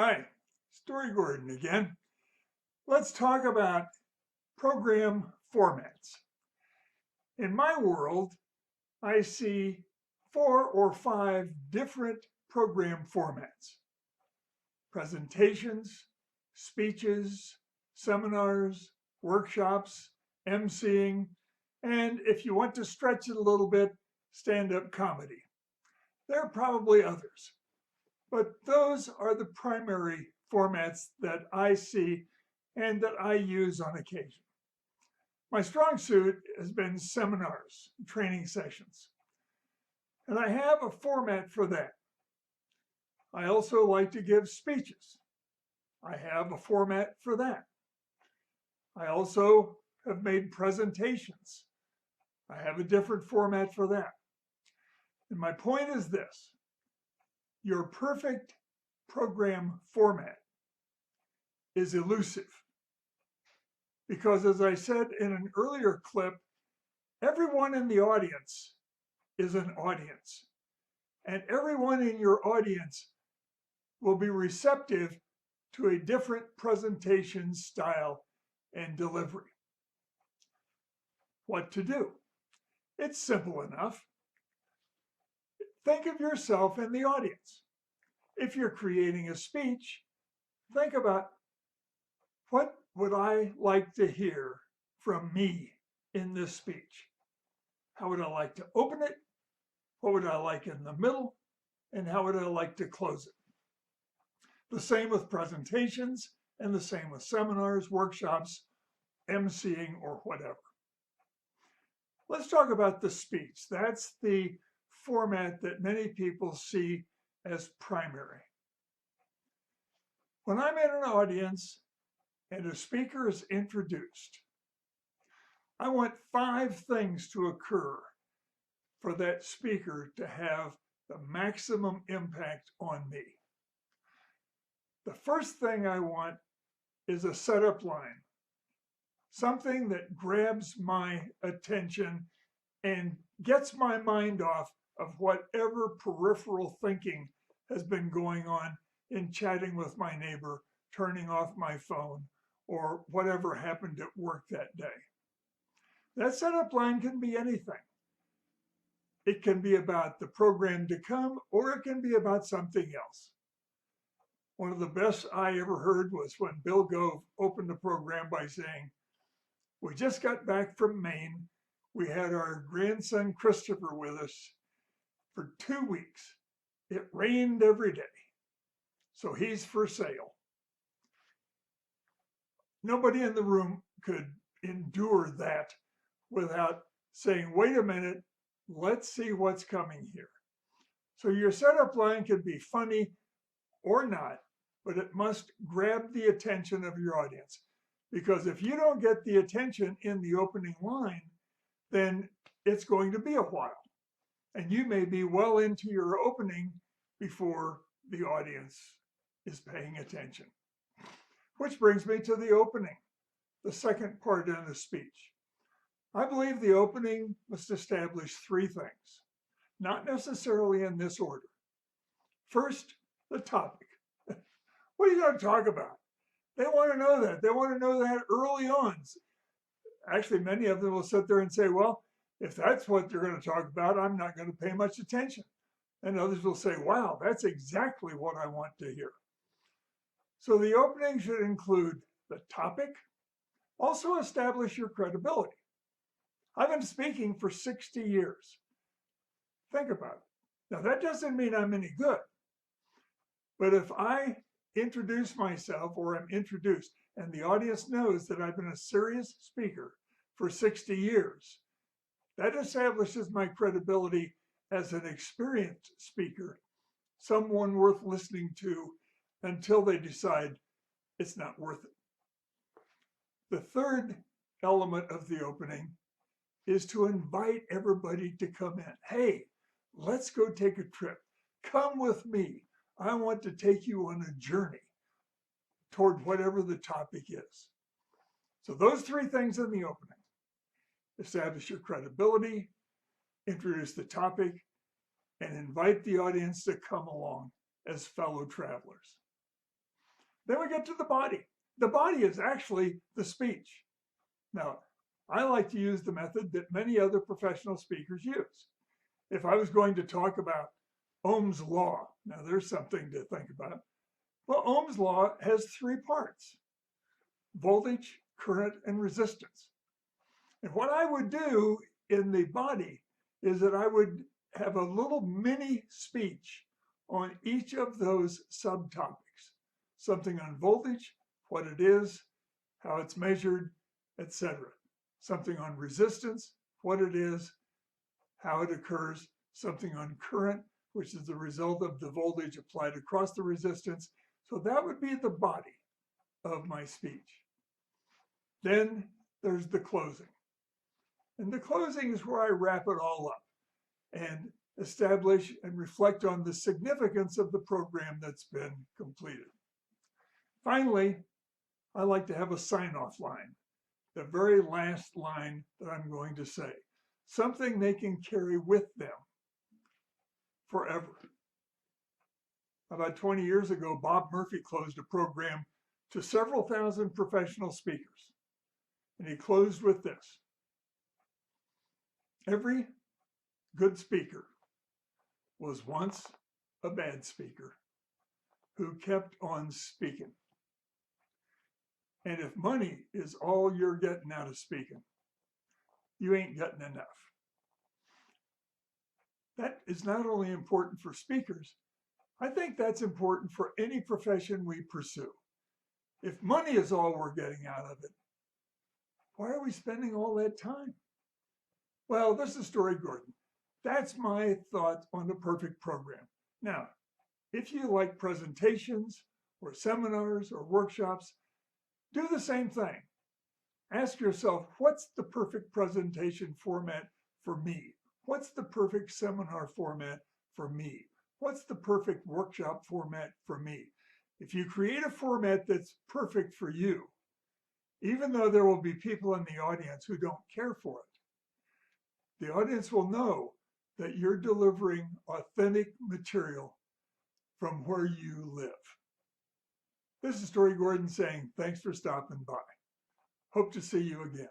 Hi, Story Gordon again. Let's talk about program formats. In my world, I see 4 or 5 different program formats: presentations, speeches, seminars, workshops, emceeing, and if you want to stretch it a little bit, stand-up comedy. There are probably others, but those are the primary formats that I see and that I use on occasion. My strong suit has been seminars, training sessions, and I have a format for that. I also like to give speeches. I have a format for that. I also have made presentations. I have a different format for that. And my point is this: your perfect program format is elusive. Because as I said in an earlier clip, everyone in the audience is an audience. And everyone in your audience will be receptive to a different presentation style and delivery. What to do? It's simple enough. Think of yourself in the audience. If you're creating a speech, think about, what would I like to hear from me in this speech? How would I like to open it? What would I like in the middle? And how would I like to close it? The same with presentations, and the same with seminars, workshops, emceeing, or whatever. Let's talk about the speech. That's the format that many people see as primary. When I'm in an audience and a speaker is introduced, I want 5 things to occur for that speaker to have the maximum impact on me. The first thing I want is a setup line, something that grabs my attention and gets my mind off of whatever peripheral thinking has been going on in chatting with my neighbor, turning off my phone, or whatever happened at work that day. That setup line can be anything. It can be about the program to come, or it can be about something else. One of the best I ever heard was when Bill Gove opened the program by saying, "We just got back from Maine. We had our grandson Christopher with us for 2 weeks. It rained every day, so he's for sale." Nobody in the room could endure that without saying, "Wait a minute, let's see what's coming here." So your setup line could be funny or not, but it must grab the attention of your audience. Because if you don't get the attention in the opening line, then it's going to be a while. And you may be well into your opening before the audience is paying attention. Which brings me to the opening, the second part in the speech. I believe the opening must establish 3 things, not necessarily in this order. First, the topic. What are you going to talk about? They want to know that. They want to know that early on. Actually, many of them will sit there and say, well, if that's what they're going to talk about, I'm not going to pay much attention. And others will say, wow, that's exactly what I want to hear. So the opening should include the topic, also establish your credibility. I've been speaking for 60 years. Think about it. Now, that doesn't mean I'm any good. But if I introduce myself, or I'm introduced, and the audience knows that I've been a serious speaker for 60 years, that establishes my credibility as an experienced speaker, someone worth listening to until they decide it's not worth it. The third element of the opening is to invite everybody to come in. Hey, let's go take a trip. Come with me. I want to take you on a journey toward whatever the topic is. So those 3 things in the opening: establish your credibility, introduce the topic, and invite the audience to come along as fellow travelers. Then we get to the body. The body is actually the speech. Now, I like to use the method that many other professional speakers use. If I was going to talk about Ohm's law, now there's something to think about. Well, Ohm's law has three parts: voltage, current, and resistance. And what I would do in the body is that I would have a little mini speech on each of those subtopics. Something on voltage, what it is, how it's measured, etc. Something on resistance, what it is, how it occurs. Something on current, which is the result of the voltage applied across the resistance. So that would be the body of my speech. Then there's the closing. And the closing is where I wrap it all up and establish and reflect on the significance of the program that's been completed. Finally, I like to have a sign-off line, the very last line that I'm going to say, something they can carry with them forever. About 20 years ago, Bob Murphy closed a program to several thousand professional speakers. And he closed with this: every good speaker was once a bad speaker who kept on speaking. And if money is all you're getting out of speaking, you ain't getting enough. That is not only important for speakers, I think that's important for any profession we pursue. If money is all we're getting out of it, why are we spending all that time? Well, this is Story Gordon. That's my thought on the perfect program. Now, if you like presentations or seminars or workshops, do the same thing. Ask yourself, what's the perfect presentation format for me? What's the perfect seminar format for me? What's the perfect workshop format for me? If you create a format that's perfect for you, even though there will be people in the audience who don't care for it, the audience will know that you're delivering authentic material from where you live. This is Story Gordon saying thanks for stopping by. Hope to see you again.